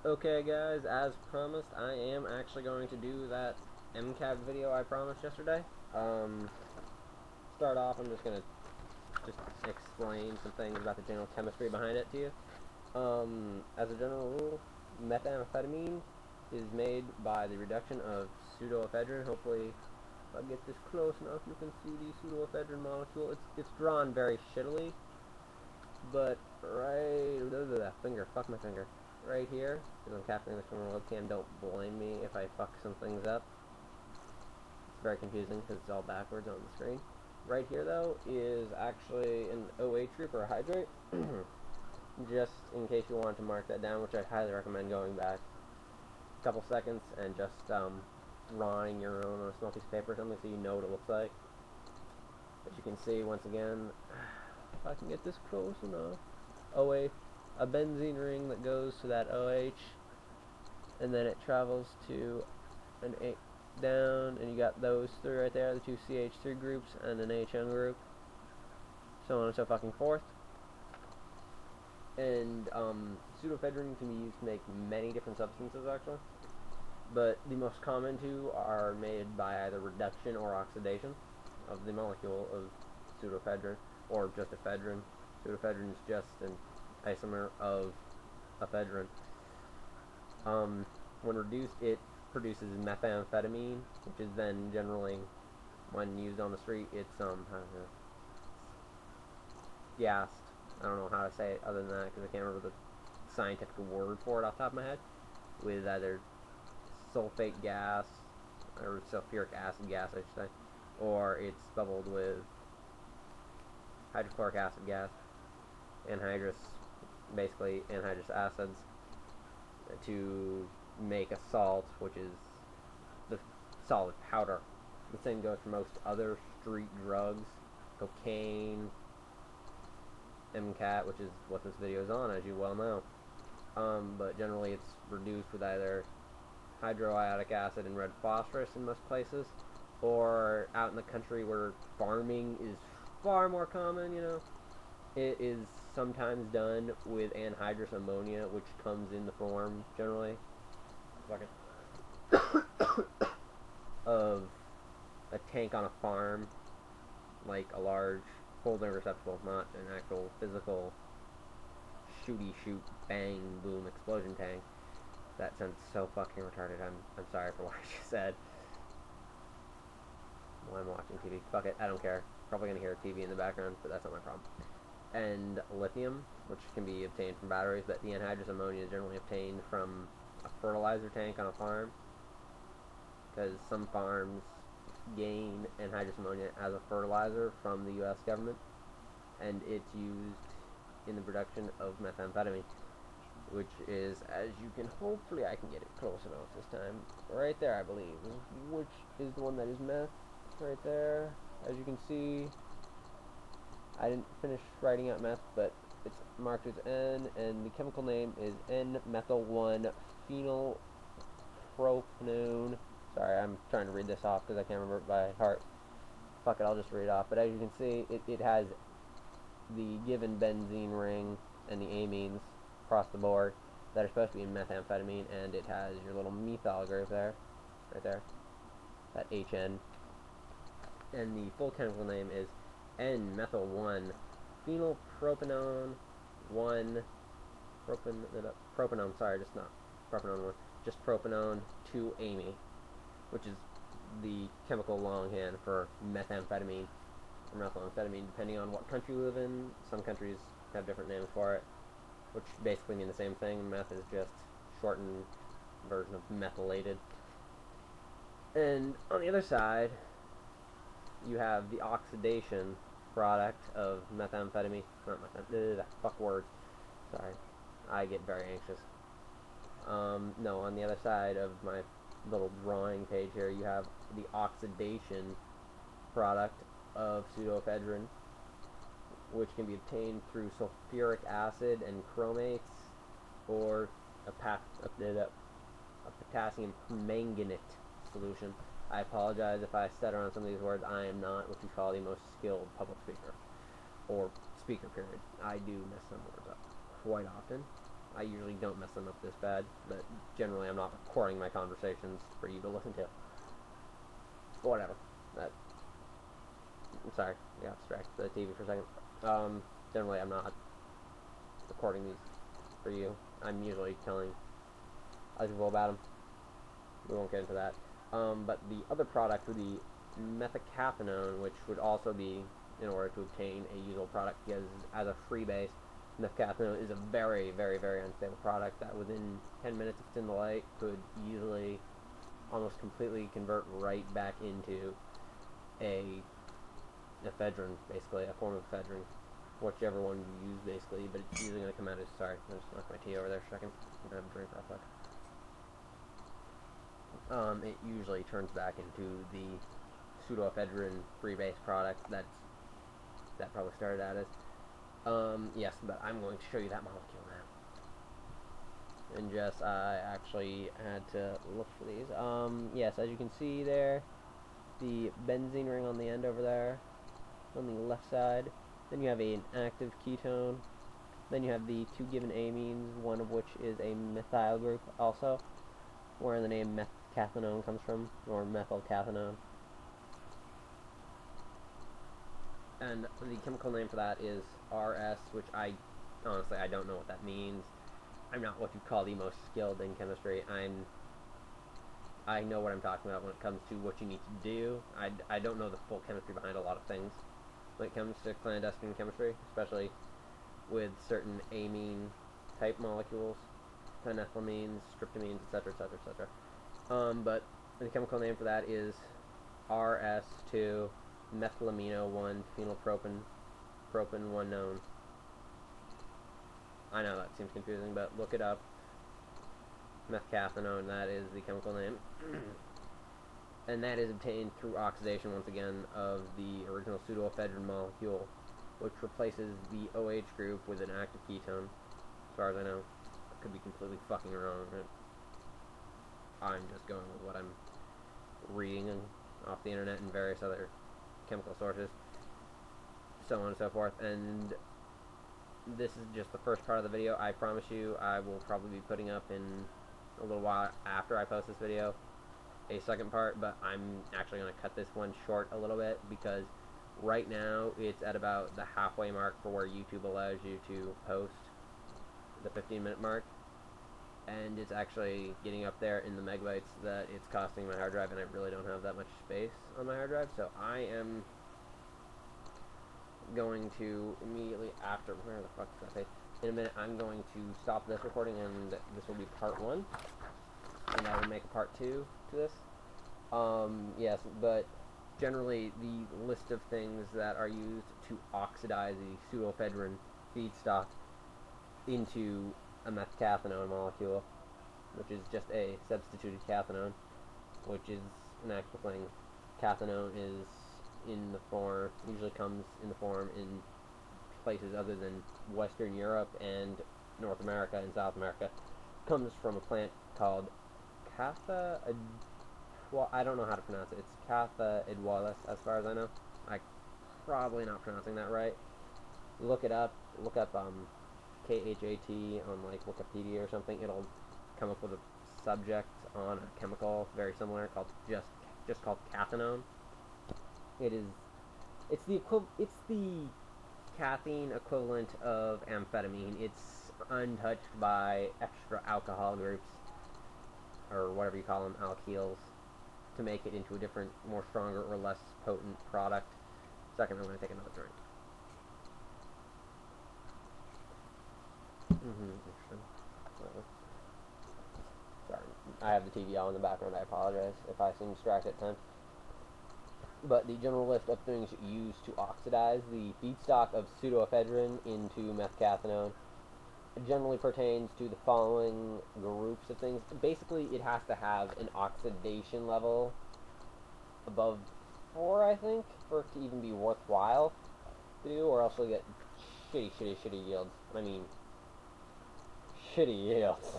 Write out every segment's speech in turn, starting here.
Okay guys, as promised, I am actually going to do that MCAT video I promised yesterday. Start off, I'm just going to explain some things about the general chemistry behind it to you. As a general rule, methamphetamine is made by the reduction of pseudoephedrine. Hopefully, if I get this close enough, you can see the pseudoephedrine molecule. It's drawn very shittily, but fuck my finger. Right here, because I'm capturing this from a webcam, don't blame me if I fuck some things up. It's very confusing because it's all backwards on the screen. Right here, though, is actually an OH group or a hydrate. Just in case you want to mark that down, which I highly recommend going back a couple seconds and just drawing your own on a small piece of paper or something so you know what it looks like. As you can see, once again, if I can get this close enough, OH, a benzene ring that goes to that OH, and then it travels to an 8 down, and you got those three right there, the two CH3 groups and an HN group, so on and so fucking forth. And pseudoephedrine can be used to make many different substances, actually, but the most common two are made by either reduction or oxidation of the molecule of pseudoephedrine, or just ephedrine. Pseudoephedrine is just an isomer of ephedrine. When reduced, it produces methamphetamine, which is then generally, when used on the street, it's gassed. I don't know how to say it other than that because I can't remember the scientific word for it off the top of my head. With either sulfate gas or sulfuric acid gas, I should say, or it's bubbled with hydrochloric acid gas, anhydrous, basically anhydrous acids, to make a salt, which is the solid powder. The same goes for most other street drugs, cocaine, MCAT, which is what this video is on, as you well know. But generally it's reduced with either hydroiodic acid and red phosphorus in most places, or out in the country where farming is far more common, you know, it is sometimes done with anhydrous ammonia, which comes in the form, generally, of a tank on a farm, like a large holding receptacle, not an actual physical shooty shoot bang boom explosion tank. That sounds so fucking retarded. I'm sorry for what I just said. While I'm watching TV. Fuck it, I don't care. Probably gonna hear TV in the background, but that's not my problem. And lithium, which can be obtained from batteries, but the anhydrous ammonia is generally obtained from a fertilizer tank on a farm, because some farms gain anhydrous ammonia as a fertilizer from the U.S. government, and it's used in the production of methamphetamine, which is, as you can, hopefully I can get it close enough this time, right there I believe, which is the one that is meth, right there. As you can see, I didn't finish writing out meth, but it's marked as N, and the chemical name is N-methyl-1 phenylpropanone. Sorry, I'm trying to read this off because I can't remember it by heart. Fuck it, I'll just read it off. But as you can see, it has the given benzene ring and the amines across the board that are supposed to be in methamphetamine, and it has your little methyl group there, right there, that HN. And the full chemical name is N-methyl-1 phenylpropanone 1 propanone, sorry, just not propanone 1, just propanone 2-amy, which is the chemical longhand for methamphetamine or methamphetamine, depending on what country you live in. Some countries have different names for it, which basically mean the same thing. Meth is just shortened version of methylated. And on the other side, you have the oxidation product of methamphetamine. Not methamphetamine. Fuck words. Sorry. I get very anxious. No, on the other side of my little drawing page here, you have the oxidation product of pseudoephedrine, which can be obtained through sulfuric acid and chromates, or a potassium permanganate solution. I apologize if I stutter on some of these words. I am not what you call the most skilled public speaker, or speaker period. I do mess some words up quite often. I usually don't mess them up this bad, but generally I'm not recording my conversations for you to listen to. But whatever. I'm sorry, I got distracted by the TV for a second. Generally I'm not recording these for you. I'm usually telling other people about them. We won't get into that. But the other product would be methcathinone, which would also be in order to obtain a usable product, because as a free base, methcathinone is a very, very, very unstable product that within 10 minutes, if it's in the light, could easily, almost completely convert right back into a ephedrine, basically, a form of ephedrine, whichever one you use, basically, but it's usually going to come out as, sorry, I just knocked my tea over there for a second, I'm going to have a drink real quick. It usually turns back into the pseudoephedrine free base product that probably started out as. Yes, but I'm going to show you that molecule now. And just, I actually had to look for these. Yes, as you can see there, the benzene ring on the end over there, on the left side. Then you have an active ketone. Then you have the two given amines, one of which is a methyl group also, where the name methcathinone comes from, or methylcathinone. And the chemical name for that is RS, which honestly, I don't know what that means. I'm not what you call the most skilled in chemistry. I know what I'm talking about when it comes to what you need to do. I don't know the full chemistry behind a lot of things when it comes to clandestine chemistry, especially with certain amine type molecules, phenethylamines, tryptamines, etc., etc., etc. But the chemical name for that is RS2 methylamino 1 phenylpropane, propane 1 known. I know that seems confusing, but look it up. Methcathinone, that is the chemical name. And that is obtained through oxidation, once again, of the original pseudoephedrine molecule, which replaces the OH group with an active ketone, as far as I know. I could be completely fucking wrong, but I'm just going with what I'm reading off the internet and various other chemical sources, so on and so forth. And this is just the first part of the video. I promise you I will probably be putting up in a little while after I post this video a second part, but I'm actually going to cut this one short a little bit, because right now it's at about the halfway mark for where YouTube allows you to post, the 15-minute mark, and it's actually getting up there in the megabytes that it's costing my hard drive, and I really don't have that much space on my hard drive, so I am going to immediately after, where the fuck did I say? In a minute, I'm going to stop this recording, and this will be part 1, and I will make a part 2 to this. Yes, but generally the list of things that are used to oxidize the pseudoephedrine feedstock into a methcathinone molecule, which is just a substituted cathinone, which is an actual thing. Cathinone is usually comes in the form in places other than Western Europe and North America and South America. Comes from a plant called I don't know how to pronounce it. It's Catha idwalis, as far as I know. I'm probably not pronouncing that right. Look it up. Look up KHAT on like Wikipedia or something. It'll come up with a subject on a chemical very similar called just called cathinone. It's the caffeine equivalent of amphetamine. It's untouched by extra alcohol groups, or whatever you call them, alkyls, to make it into a different, more stronger or less potent product. Second, I'm going to take another drink. Interesting. Sorry, I have the TV on in the background. I apologize if I seem distracted at times. But the general list of things used to oxidize the feedstock of pseudoephedrine into methcathinone generally pertains to the following groups of things. Basically, it has to have an oxidation level above 4, I think, for it to even be worthwhile to do, or else you'll get shitty yields. I mean, shitty yields.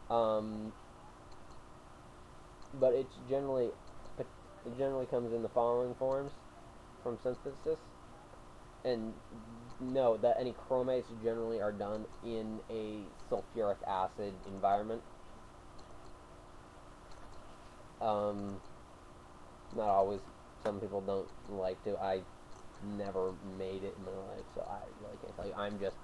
But it generally comes in the following forms from synthesis. And know that any chromates generally are done in a sulfuric acid environment. Not always. Some people don't like to. I never made it in my life, so I really can't tell you. I'm just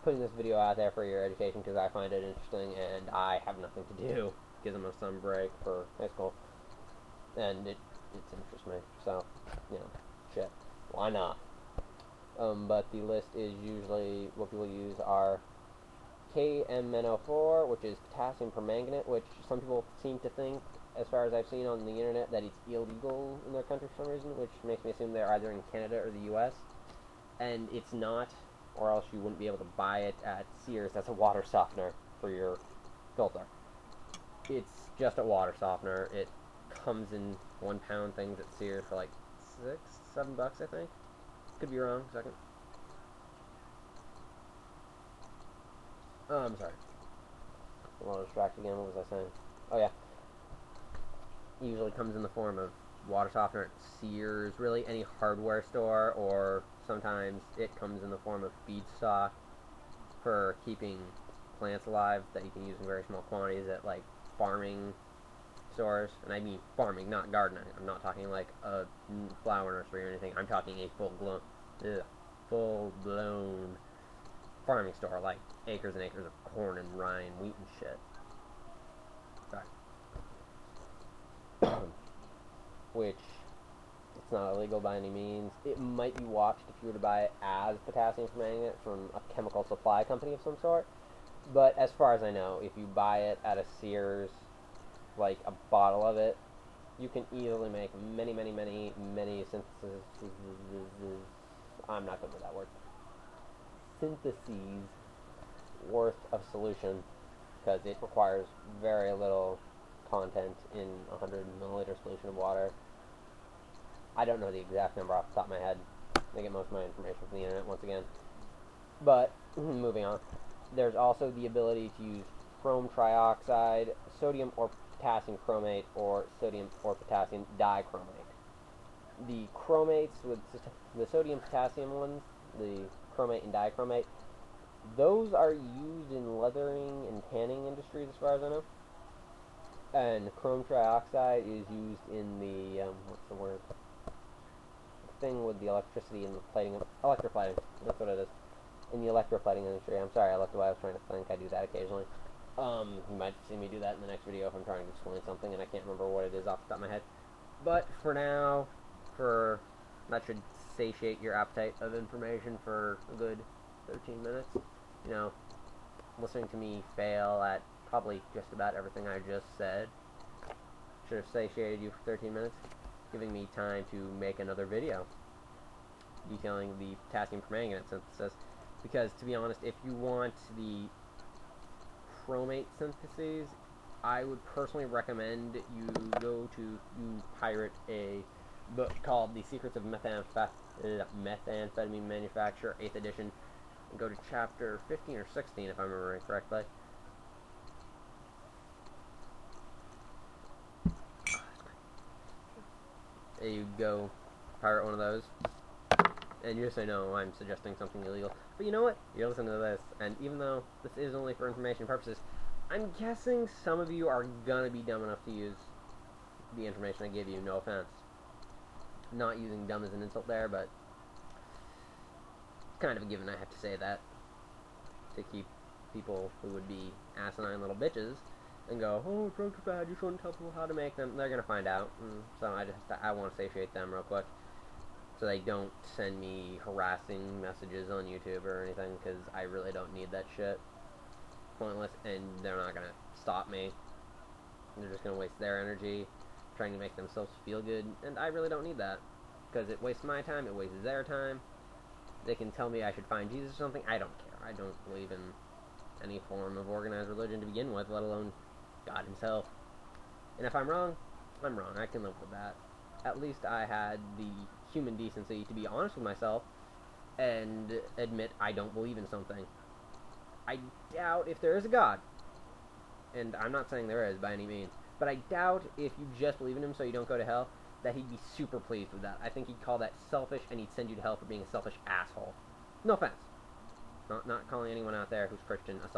putting this video out there for your education because I find it interesting and I have nothing to do because I'm on some break for high school, and it's interests me. So, shit, why not? But the list is usually what people use are KMNO4, which is potassium permanganate, which some people seem to think, as far as I've seen on the internet, that it's illegal in their country for some reason, which makes me assume they're either in Canada or the US. And it's not, or else you wouldn't be able to buy it at Sears as a water softener for your filter. It's just a water softener. It comes in 1 pound things at Sears for like $6-7, I think. Could be wrong. Second. I'm sorry. I'm a little distracted again. What was I saying? Oh yeah. It usually comes in the form of water softener at Sears, really any hardware store, or sometimes it comes in the form of feedstock for keeping plants alive that you can use in very small quantities at like farming stores. And I mean farming, not gardening. I'm not talking like a flower nursery or anything. I'm talking a full-blown farming store, like acres and acres of corn and rye and wheat and shit. Sorry. Which, it's not illegal by any means. It might be watched if you were to buy it as potassium permanganate from a chemical supply company of some sort. But as far as I know, if you buy it at a Sears, like a bottle of it, you can easily make many syntheses. I'm not good with that word. Syntheses worth of solution, because it requires very little content in a 100 milliliter solution of water. I don't know the exact number off the top of my head. I get most of my information from the internet once again. But, moving on. There's also the ability to use chrome trioxide, sodium or potassium chromate, or sodium or potassium dichromate. The chromates with the sodium potassium ones, the chromate and dichromate, those are used in leathering and tanning industries as far as I know. And chrome trioxide is used in the, what's the word? The thing with the electricity and the plating, electroplating, that's what it is. In the electroplating industry. I'm sorry, I looked away, I was trying to think. I do that occasionally. You might see me do that in the next video if I'm trying to explain something and I can't remember what it is off the top of my head. But for now, that should satiate your appetite of information for a good 13 minutes. Listening to me fail at probably just about everything I just said should have satiated you for 13 minutes, giving me time to make another video detailing the potassium permanganate synthesis. Because, to be honest, if you want the chromate syntheses, I would personally recommend you pirate a book called The Secrets of Methamphetamine Manufacture, 8th edition, and go to chapter 15 or 16, if I remember correctly. You go pirate one of those, and you say, no, I'm suggesting something illegal. But you know what? You're listening to this, and even though this is only for information purposes, I'm guessing some of you are gonna be dumb enough to use the information I give you, no offense. Not using dumb as an insult there, but it's kind of a given I have to say that, to keep people who would be asinine little bitches and go, oh, drugs are bad, you shouldn't tell people how to make them. They're gonna find out, so I want to satiate them real quick, so they don't send me harassing messages on YouTube or anything, because I really don't need that shit. Pointless, and they're not gonna stop me. They're just gonna waste their energy trying to make themselves feel good, and I really don't need that, because it wastes my time, it wastes their time. They can tell me I should find Jesus or something, I don't care. I don't believe in any form of organized religion to begin with, let alone God himself. And if I'm wrong, I'm wrong. I can live with that. At least I had the human decency to be honest with myself and admit I don't believe in something. I doubt if there is a God, and I'm not saying there is by any means, but I doubt if you just believe in him so you don't go to hell, that he'd be super pleased with that. I think he'd call that selfish, and he'd send you to hell for being a selfish asshole. No offense. Not calling anyone out there who's Christian a